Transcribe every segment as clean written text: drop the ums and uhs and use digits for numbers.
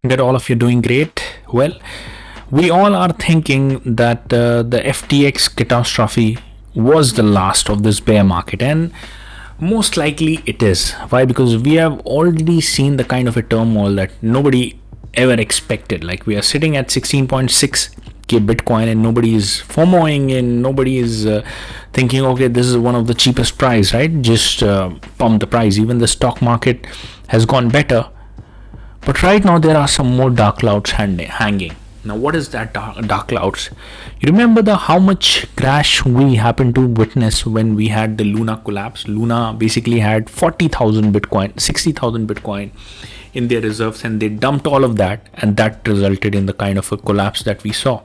That all of you doing great. Well, we all are thinking that the FTX catastrophe was the last of this bear market, and most likely it is. Why? Because we have already seen the kind of a turmoil that nobody ever expected. Like, we are sitting at 16.6k Bitcoin, and nobody is FOMOing, and nobody is thinking, okay, this is one of the cheapest price, right? Just pump the price. Even the stock market has gone better. But right now there are some more dark clouds hanging. Now, what is that dark clouds? You remember the how much crash we happened to witness when we had the Luna collapse? Luna basically had 40,000 Bitcoin, 60,000 Bitcoin in their reserves, and they dumped all of that, and that resulted in the kind of a collapse that we saw.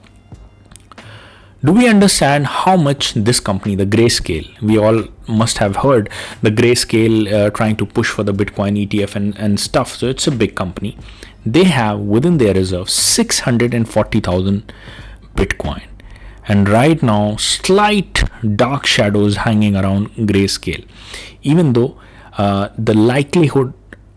Do we understand how much this company, the Grayscale, we all must have heard the Grayscale trying to push for the Bitcoin ETF and stuff. So it's a big company. They have within their reserve 640,000 Bitcoin. And right now, slight dark shadows hanging around Grayscale. Even though the likelihood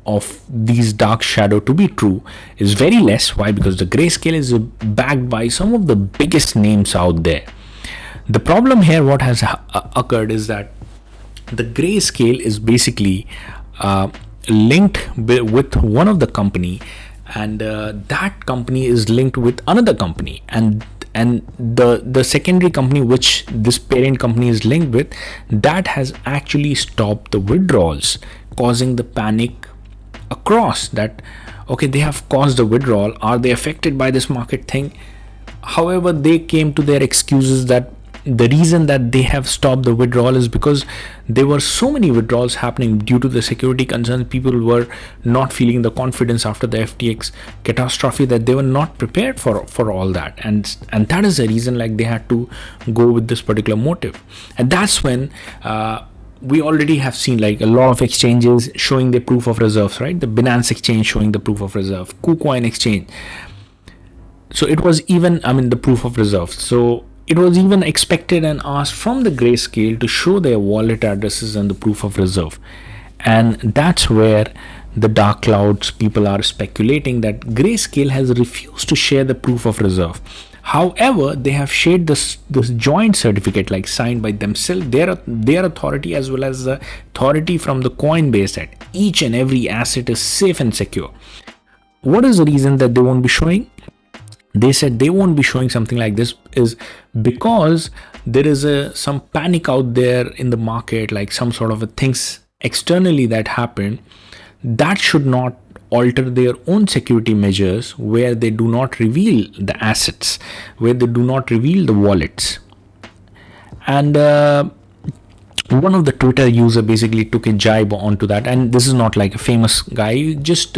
of these dark shadow to be true is very less. Why? Because the Grayscale is backed by some of the biggest names out there. The problem here, what has occurred, is that the Grayscale is basically linked with one of the company, and that company is linked with another company, and the secondary company which this parent company is linked with, that has actually stopped the withdrawals, causing the panic across that, okay, they have caused the withdrawal. Are they affected by this market thing? However, they came to their excuses that the reason that they have stopped the withdrawal is because there were so many withdrawals happening due to the security concerns. People were not feeling the confidence after the FTX catastrophe, that they were not prepared for all that, and that is the reason, like, they had to go with this particular motive. And that's when we already have seen, like, a lot of exchanges showing the proof of reserves, right? The Binance exchange showing the proof of reserve, KuCoin exchange. So it was even, the proof of reserves. So it was even expected and asked from the Grayscale to show their wallet addresses and the proof of reserve. And that's where the dark clouds, people are speculating that Grayscale has refused to share the proof of reserve. However, they have shared this joint certificate, like, signed by themselves, their authority, as well as the authority from the Coinbase, that each and every asset is safe and secure. What is the reason that they won't be showing? They said they won't be showing something like this is because there is some panic out there in the market, like some sort of things externally that happened that should not alter their own security measures, where they do not reveal the assets, where they do not reveal the wallets. And one of the Twitter user basically took a jibe onto that, and this is not like a famous guy, just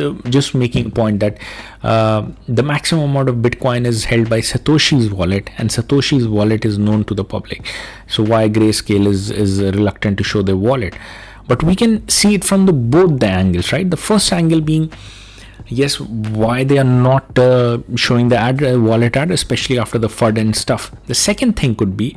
making a point that the maximum amount of Bitcoin is held by Satoshi's wallet, and Satoshi's wallet is known to the public. So why Grayscale is reluctant to show their wallet? But we can see it from both the angles, right? The first angle being, yes, why they are not showing the wallet address, especially after the FUD and stuff. The second thing could be,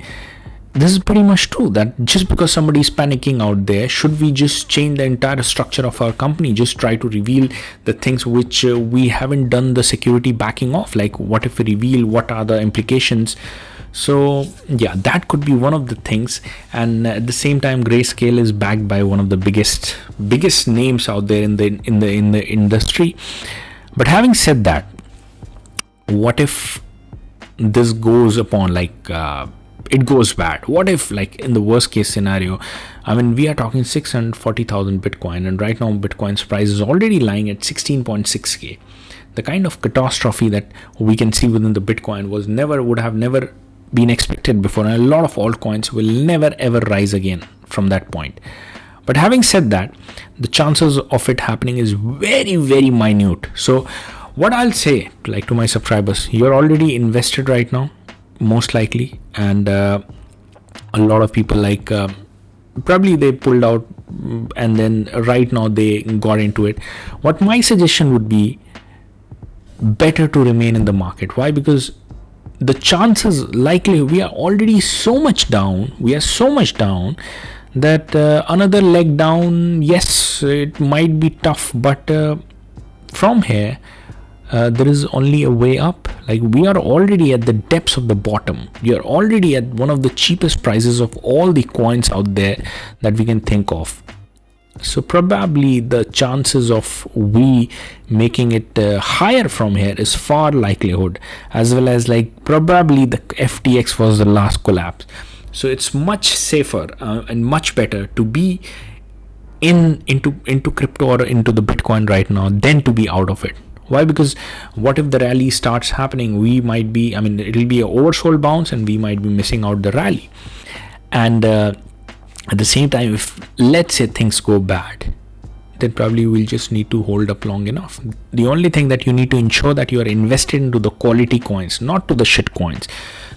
this is pretty much true, that just because somebody is panicking out there, should we just change the entire structure of our company, just try to reveal the things which we haven't done the security backing off? Like, what if we reveal, what are the implications? So yeah, that could be one of the things. And at the same time, Grayscale is backed by one of the biggest names out there in the industry. But having said that, what if this goes upon, like, it goes bad? What if, like, in the worst case scenario, we are talking 640,000 Bitcoin, and right now Bitcoin's price is already lying at 16.6k. The kind of catastrophe that we can see within the Bitcoin would have never been expected before, and a lot of altcoins will never ever rise again from that point. But having said that, the chances of it happening is very, very minute. So what I'll say, like, to my subscribers, you're already invested right now, most likely, and a lot of people, like, probably they pulled out, and then right now they got into it. What my suggestion would be, better to remain in the market. Why? Because the chances, likely, we are already so much down, that another leg down, yes, it might be tough, but from here there is only a way up. Like, we are already at the depths of the bottom. We are already at one of the cheapest prices of all the coins out there that we can think of. So probably the chances of we making it higher from here is far likelihood, as well as like probably the FTX was the last collapse. So it's much safer and much better to be into crypto or into the Bitcoin right now than to be out of it. Why? Because what if the rally starts happening? We might be, it'll be an oversold bounce and we might be missing out the rally. And at the same time, if let's say things go bad, then probably we'll just need to hold up long enough. The only thing that you need to ensure that you are invested into the quality coins, not to the shit coins.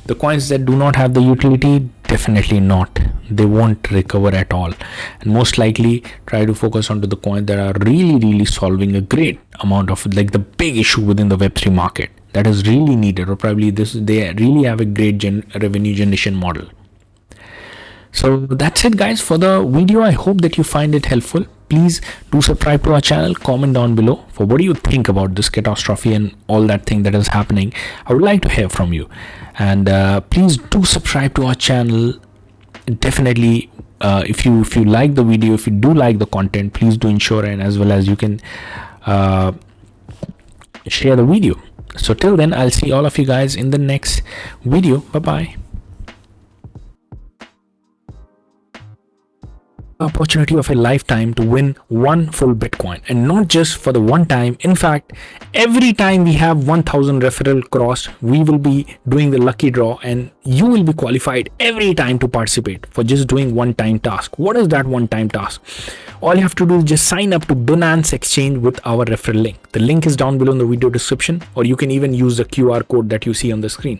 The coins that do not have the utility, definitely not. They won't recover at all. And most likely try to focus onto the coins that are really solving a great amount of, like, the big issue within the Web3 market that is really needed, or probably they really have a great revenue generation model. So that's it, guys, for the video. I hope that you find it helpful. Please do subscribe to our channel, comment down below for what do you think about this catastrophe and all that thing that is happening. I would like to hear from you. And please do subscribe to our channel. Definitely, if you like the video, if you do like the content, please do ensure, and as well as you can share the video. So till then, I'll see all of you guys in the next video. Bye-bye. Opportunity of a lifetime to win one full Bitcoin, and not just for the one time. In fact, every time we have 1000 referral crossed, we will be doing the lucky draw, and you will be qualified every time to participate for just doing one time task. What is that one time task? All you have to do is just sign up to Binance Exchange with our referral link. The link is down below in the video description, or you can even use the QR code that you see on the screen.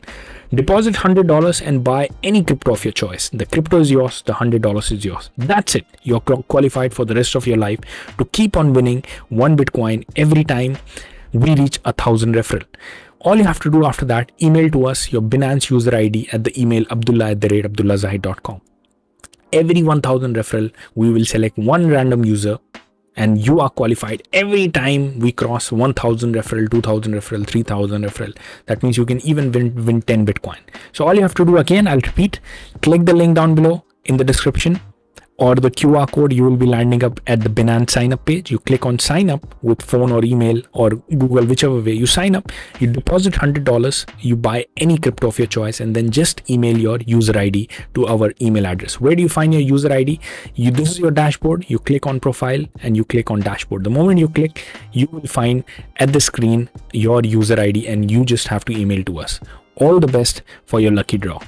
Deposit $100 and buy any crypto of your choice. The crypto is yours, the $100 is yours. That's it. You're qualified for the rest of your life to keep on winning one Bitcoin every time we reach 1000 referral. All you have to do after that, email to us your Binance user ID at the email abdullah@abdullahzahid.com. Every 1000 referral, we will select one random user, and you are qualified every time we cross 1000 referral, 2000 referral, 3000 referral. That means you can even win 10 Bitcoin. So all you have to do, again, I'll repeat, click the link down below in the description, or the QR code. You will be landing up at the Binance sign up page. You click on sign up with phone or email or Google, whichever way you sign up. You deposit $100, you buy any crypto of your choice, and then just email your user ID to our email address. Where do you find your user ID? This is your dashboard. You click on profile and you click on dashboard. The moment you click, you will find at the screen your user ID, and you just have to email to us. All the best for your lucky draw.